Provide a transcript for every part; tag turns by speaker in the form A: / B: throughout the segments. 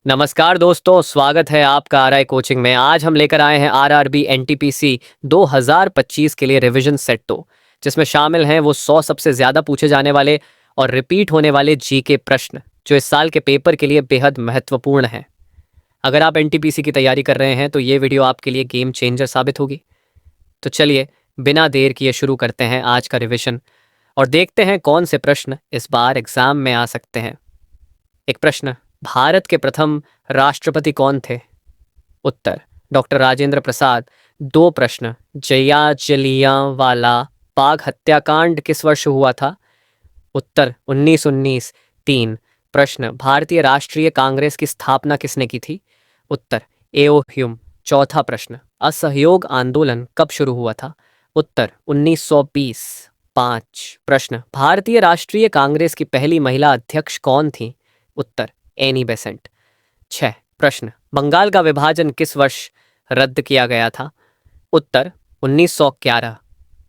A: नमस्कार दोस्तों, स्वागत है आपका आरआई कोचिंग में। आज हम लेकर आए हैं आरआरबी एनटीपीसी 2025 के लिए रिवीजन सेट 2, जिसमें शामिल हैं वो 100 सबसे ज़्यादा पूछे जाने वाले और रिपीट होने वाले जीके प्रश्न जो इस साल के पेपर के लिए बेहद महत्वपूर्ण हैं। अगर आप एनटीपीसी की तैयारी कर रहे हैं तो ये वीडियो आपके लिए गेम चेंजर साबित होगी। तो चलिए बिना देर किए शुरू करते हैं आज का रिविजन और देखते हैं कौन से प्रश्न इस बार एग्जाम में आ सकते हैं। एक प्रश्न, भारत के प्रथम राष्ट्रपति कौन थे? उत्तर, डॉक्टर राजेंद्र प्रसाद। 2 प्रश्न, जलियांवाला बाग हत्याकांड किस वर्ष हुआ था? उत्तर, 1919। 3 प्रश्न, भारतीय राष्ट्रीय कांग्रेस की स्थापना किसने की थी? उत्तर, एओ ह्यूम। 4था प्रश्न, असहयोग आंदोलन कब शुरू हुआ था? उत्तर, 1920। 5 प्रश्न, भारतीय राष्ट्रीय कांग्रेस की पहली महिला अध्यक्ष कौन थी? उत्तर, एनी बेसेंट। 6 प्रश्न, बंगाल का विभाजन किस वर्ष रद्द किया गया था? उत्तर, 1911।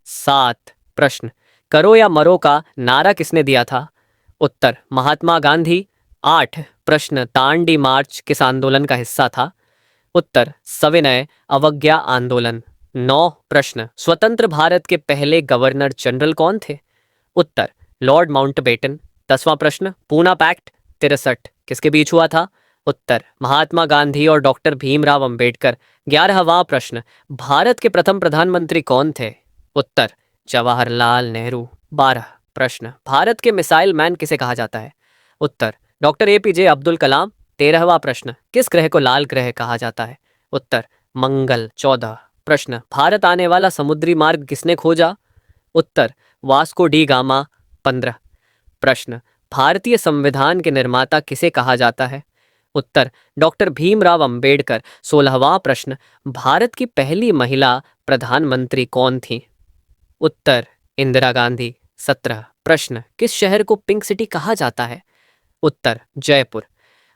A: 7 प्रश्न, करो या मरो का नारा किसने दिया था? उत्तर, महात्मा गांधी। 8 प्रश्न, दांडी मार्च किस आंदोलन का हिस्सा था? उत्तर, सविनय अवज्ञा आंदोलन। 9 प्रश्न, स्वतंत्र भारत के पहले गवर्नर जनरल कौन थे? उत्तर, लॉर्ड माउंटबेटन। 10वां प्रश्न, पूना पैक्ट 63 किसके बीच हुआ था? उत्तर, महात्मा गांधी और डॉक्टर भीमराव अंबेडकर। 11वां प्रश्न, भारत के प्रथम प्रधानमंत्री कौन थे? उत्तर, जवाहरलाल नेहरू। 12 प्रश्न, भारत के मिसाइल मैन किसे कहा जाता है? उत्तर, डॉक्टर एपीजे अब्दुल कलाम। 13वां प्रश्न, किस ग्रह को लाल ग्रह कहा जाता है? उत्तर, मंगल। 14 प्रश्न, भारत आने वाला समुद्री मार्ग किसने खोजा? उत्तर, वास्को डी गामा। 15 प्रश्न, भारतीय संविधान के निर्माता किसे कहा जाता है? उत्तर, डॉक्टर भीमराव अंबेडकर। 16वां प्रश्न, भारत की पहली महिला प्रधानमंत्री कौन थी? उत्तर, इंदिरा गांधी। 17 प्रश्न, किस शहर को पिंक सिटी कहा जाता है? उत्तर, जयपुर।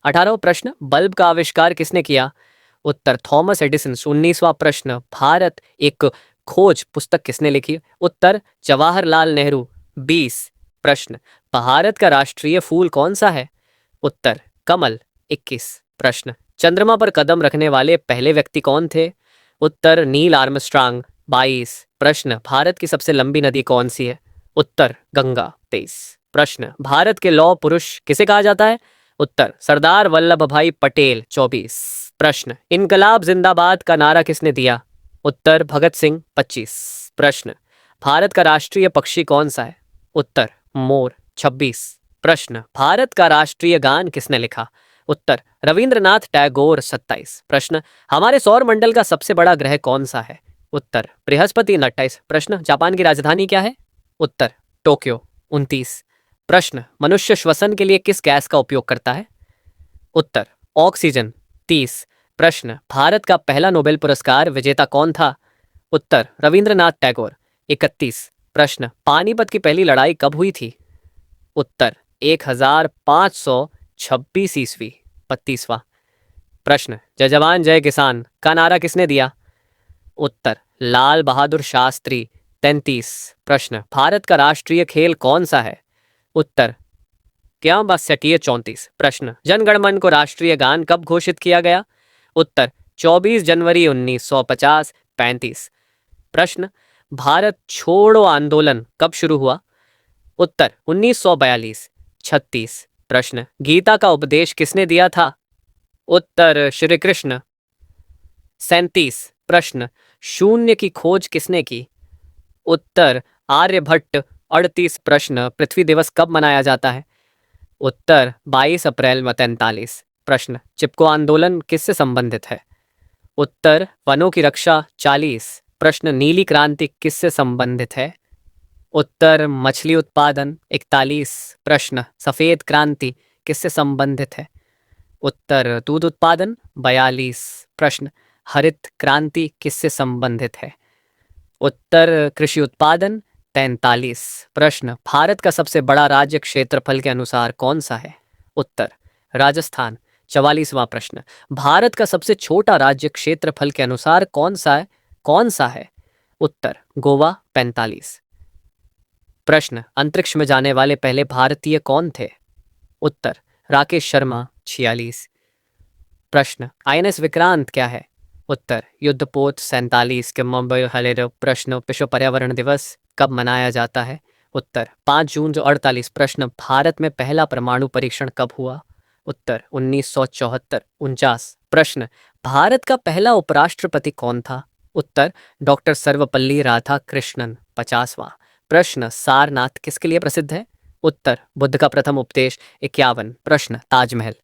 A: 18वां प्रश्न, बल्ब का आविष्कार किसने किया? उत्तर, थॉमस एडिसन। 19वां प्रश्न, भारत एक खोज पुस्तक किसने लिखी? उत्तर, जवाहरलाल नेहरू। 20 प्रश्न, भारत का राष्ट्रीय फूल कौन सा है? उत्तर, कमल। 21 प्रश्न, चंद्रमा पर कदम रखने वाले पहले व्यक्ति कौन थे? उत्तर, नील आर्मस्ट्रांग। 22 प्रश्न, भारत की सबसे लंबी नदी कौन सी है? उत्तर, गंगा। 23 प्रश्न, भारत के लौह पुरुष किसे कहा जाता है? उत्तर, सरदार वल्लभ भाई पटेल। 24 प्रश्न, इनकलाब जिंदाबाद का नारा किसने दिया? उत्तर, भगत सिंह। 25 प्रश्न, भारत का राष्ट्रीय पक्षी कौन सा है? उत्तर, मोर। 26 प्रश्न, भारत का राष्ट्रीय गान किसने लिखा? उत्तर, रविंद्रनाथ टैगोर। 27 प्रश्न, हमारे सौर मंडल का सबसे बड़ा ग्रह कौन सा है? उत्तर, बृहस्पति। 28 प्रश्न, जापान की राजधानी क्या है? उत्तर, टोक्यो। 29 प्रश्न, मनुष्य श्वसन के लिए किस गैस का उपयोग करता है? उत्तर, ऑक्सीजन। 30 प्रश्न, भारत का पहला नोबेल पुरस्कार विजेता कौन था? उत्तर, रविंद्रनाथ टैगोर। 31 प्रश्न, पानीपत की पहली लड़ाई कब हुई थी? उत्तर, 1526 ईस्वी। 32वां प्रश्न, जय जवान जय किसान का नारा किसने दिया? उत्तर, लाल बहादुर शास्त्री। 33 प्रश्न, भारत का राष्ट्रीय खेल कौन सा है? उत्तर, क्या बस सटिए। 34 प्रश्न, जनगणमन को राष्ट्रीय गान कब घोषित किया गया? उत्तर, 24 जनवरी 1950। 35 प्रश्न, भारत छोड़ो आंदोलन कब शुरू हुआ? उत्तर, 1942। 36 प्रश्न, गीता का उपदेश किसने दिया था? उत्तर, श्री कृष्ण। 37 प्रश्न, शून्य की खोज किसने की? उत्तर, आर्यभट्ट। 38 प्रश्न, पृथ्वी दिवस कब मनाया जाता है? उत्तर, 22 अप्रैल 1943। प्रश्न, चिपको आंदोलन किससे संबंधित है? उत्तर, वनों की रक्षा। 40 प्रश्न, नीली क्रांति किससे संबंधित है? उत्तर, मछली उत्पादन। 41 प्रश्न, सफेद क्रांति किससे संबंधित है? उत्तर, दूध उत्पादन। 42 प्रश्न, हरित क्रांति किससे संबंधित है? उत्तर, कृषि उत्पादन। 43 प्रश्न, भारत का सबसे बड़ा राज्य क्षेत्रफल के अनुसार कौन सा है? उत्तर, राजस्थान। 44वां प्रश्न, भारत का सबसे छोटा राज्य क्षेत्रफल के अनुसार कौन सा है? उत्तर, गोवा। 45 प्रश्न, अंतरिक्ष में जाने वाले पहले भारतीय कौन थे? उत्तर, राकेश शर्मा। 46 प्रश्न आईएनएस विक्रांत क्या है? उत्तर युद्धपोत 47 के मुंबई हलेरो। प्रश्न विश्व पर्यावरण दिवस कब मनाया जाता है? उत्तर 5 जून 48। प्रश्न भारत में पहला परमाणु परीक्षण कब हुआ? उत्तर 1974 49। प्रश्न भारत का पहला उपराष्ट्रपति कौन था? उत्तर डॉक्टर सर्वपल्ली राधाकृष्णन 50वां। प्रश्न सारनाथ किसके लिए प्रसिद्ध है? उत्तर बुद्ध का प्रथम उपदेश 51। प्रश्न ताजमहल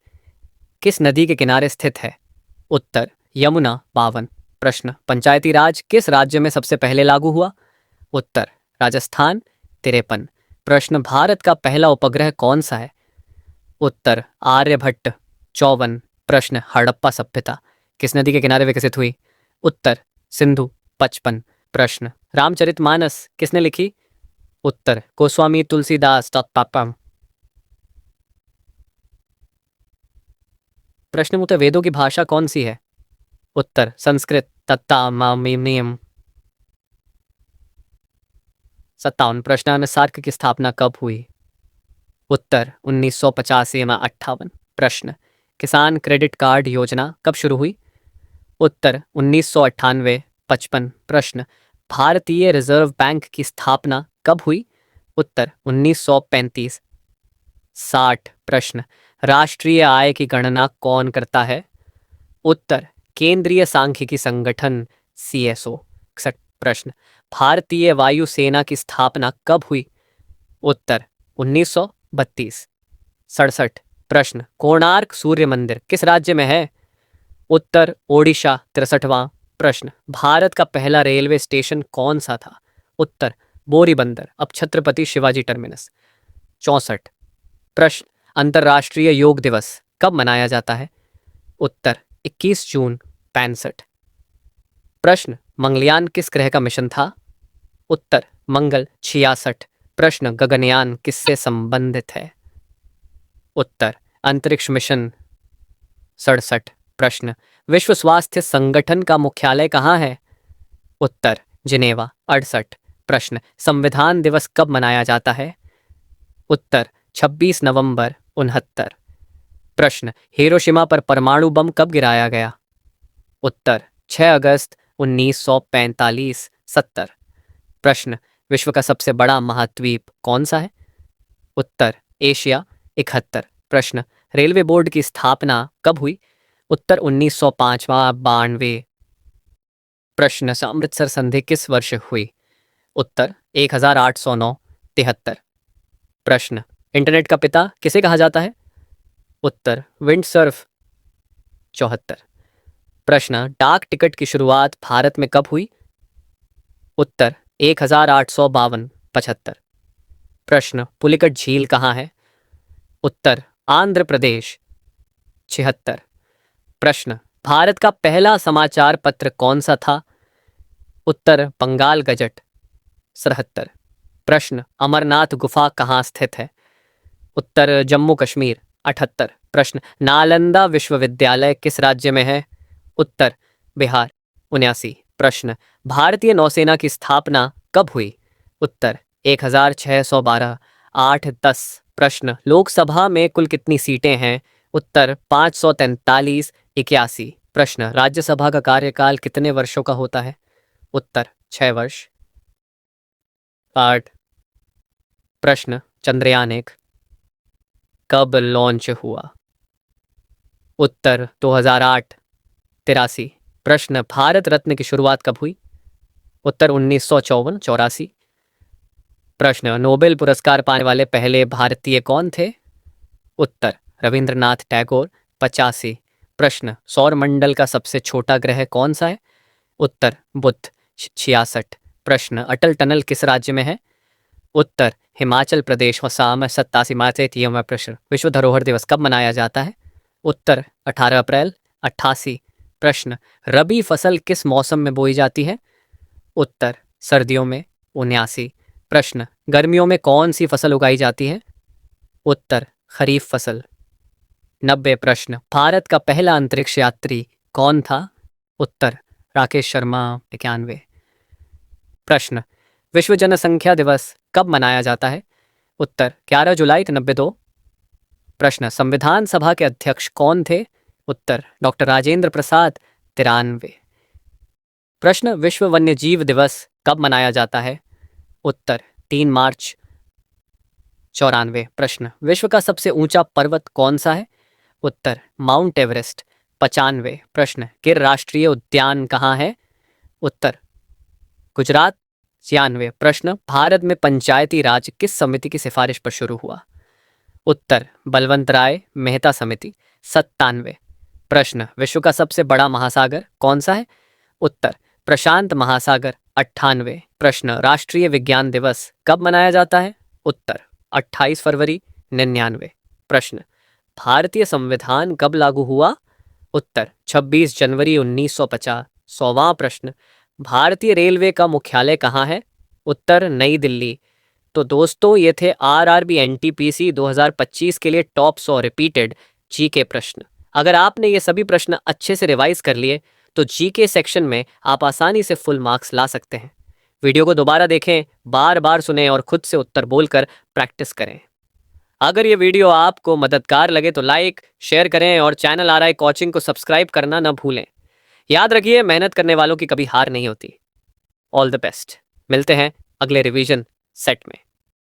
A: किस नदी के किनारे स्थित है? उत्तर यमुना 52। प्रश्न पंचायती राज किस राज्य में सबसे पहले लागू हुआ? उत्तर राजस्थान 53। प्रश्न भारत का पहला उपग्रह कौन सा है? उत्तर आर्यभट्ट 54। प्रश्न हड़प्पा सभ्यता किस नदी के किनारे विकसित हुई? उत्तर सिंधु 55। प्रश्न रामचरितमानस किसने लिखी? उत्तर गोस्वामी तुलसीदास पापम। प्रश्न उत्तर वेदों की भाषा कौन सी है? उत्तर संस्कृत तत्तामामीनियम 57। प्रश्न सार्क की स्थापना कब हुई? उत्तर 1985 में 58। प्रश्न किसान क्रेडिट कार्ड योजना कब शुरू हुई? उत्तर 1998 55। प्रश्न भारतीय रिजर्व बैंक की स्थापना कब हुई? उत्तर 1935 60। प्रश्न राष्ट्रीय आय की गणना कौन करता है? उत्तर केंद्रीय सांख्यिकी संगठन CSO 61। प्रश्न भारतीय वायुसेना की स्थापना कब हुई? उत्तर 1932 67। प्रश्न कोणार्क सूर्य मंदिर किस राज्य में है? उत्तर ओडिशा 63वां। प्रश्न भारत का पहला रेलवे स्टेशन कौन सा था? उत्तर बोरीबंदर अब छत्रपति शिवाजी टर्मिनस 64। प्रश्न अंतर्राष्ट्रीय योग दिवस कब मनाया जाता है? उत्तर 21 जून 65। प्रश्न मंगलयान किस ग्रह का मिशन था? उत्तर मंगल 66। प्रश्न गगनयान किससे संबंधित है? उत्तर अंतरिक्ष मिशन 67। प्रश्न विश्व स्वास्थ्य संगठन का मुख्यालय कहाँ है? उत्तर जिनेवा 68। प्रश्न संविधान दिवस कब मनाया जाता है? उत्तर 26 नवंबर 69। प्रश्न हिरोशिमा पर परमाणु बम कब गिराया गया? उत्तर 6 अगस्त 1945 70। प्रश्न विश्व का सबसे बड़ा महाद्वीप कौन सा है? उत्तर एशिया 71। प्रश्न रेलवे बोर्ड की स्थापना कब हुई? उत्तर 1905 92। प्रश्न अमृतसर संधि किस वर्ष हुई? उत्तर 1809 73। प्रश्न इंटरनेट का पिता किसे कहा जाता है? उत्तर विंडसर्फ 74। प्रश्न डाक टिकट की शुरुआत भारत में कब हुई? उत्तर 1852 75। प्रश्न पुलिकट झील कहाँ है? उत्तर आंध्र प्रदेश 76। प्रश्न भारत का पहला समाचार पत्र कौन सा था? उत्तर बंगाल गजट 73। प्रश्न अमरनाथ गुफा कहाँ स्थित है? उत्तर जम्मू कश्मीर 78। प्रश्न नालंदा विश्वविद्यालय किस राज्य में है? उत्तर बिहार 79। प्रश्न भारतीय नौसेना की स्थापना कब हुई? उत्तर 1612 8 10। प्रश्न लोकसभा में कुल कितनी सीटें हैं? उत्तर 543 81। प्रश्न राज्यसभा का कार्यकाल कितने वर्षों का होता है? उत्तर 6 वर्ष। पाठ प्रश्न चंद्रयान 1 कब लॉन्च हुआ? उत्तर 2008 83। प्रश्न भारत रत्न की शुरुआत कब हुई? उत्तर 1954 84। प्रश्न नोबेल पुरस्कार पाने वाले पहले भारतीय कौन थे? उत्तर रविंद्रनाथ टैगोर 85। प्रश्न सौरमंडल का सबसे छोटा ग्रह कौन सा है? उत्तर बुध 66। प्रश्न अटल टनल किस राज्य में है? उत्तर हिमाचल प्रदेश असम 87। प्रश्न विश्व धरोहर दिवस कब मनाया जाता है? उत्तर 18 अप्रैल 88। प्रश्न रबी फसल किस मौसम में बोई जाती है? उत्तर सर्दियों में 79। प्रश्न गर्मियों में कौन सी फसल उगाई जाती है? उत्तर खरीफ फसल 90। प्रश्न भारत का पहला अंतरिक्ष यात्री कौन था? उत्तर राकेश शर्मा 91। प्रश्न विश्व जनसंख्या दिवस कब मनाया जाता है? उत्तर 11 जुलाई 92। प्रश्न संविधान सभा के अध्यक्ष कौन थे? उत्तर डॉक्टर राजेंद्र प्रसाद 93। प्रश्न विश्व वन्यजीव दिवस कब मनाया जाता है? उत्तर 3 मार्च 94। प्रश्न विश्व का सबसे ऊंचा पर्वत कौन सा है? उत्तर माउंट एवरेस्ट 95। प्रश्न गिर राष्ट्रीय उद्यान कहाँ है? उत्तर गुजरात 96। प्रश्न भारत में पंचायती राज किस समिति की सिफारिश पर शुरू हुआ? उत्तर बलवंत राय मेहता समिति 97। प्रश्न विश्व का सबसे बड़ा महासागर कौन सा है? उत्तर प्रशांत महासागर 98। प्रश्न राष्ट्रीय विज्ञान दिवस कब मनाया जाता है? उत्तर 28 फरवरी 99। प्रश्न भारतीय संविधान कब लागू हुआ? उत्तर 26 जनवरी 1950। 100वां प्रश्न भारतीय रेलवे का मुख्यालय कहाँ है? उत्तर नई दिल्ली। तो दोस्तों ये थे आरआरबी एनटीपीसी 2025 के लिए टॉप 100 रिपीटेड जीके प्रश्न। अगर आपने ये सभी प्रश्न अच्छे से रिवाइज कर लिए तो जीके सेक्शन में आप आसानी से फुल मार्क्स ला सकते हैं। वीडियो को दोबारा देखें, बार बार सुनें और खुद से उत्तर बोलकर प्रैक्टिस करें। अगर ये वीडियो आपको मददगार लगे तो लाइक शेयर करें और चैनल आरआई कोचिंग को सब्सक्राइब करना न भूलें। याद रखिए मेहनत करने वालों की कभी हार नहीं होती। All the best. मिलते हैं अगले रिवीजन सेट में।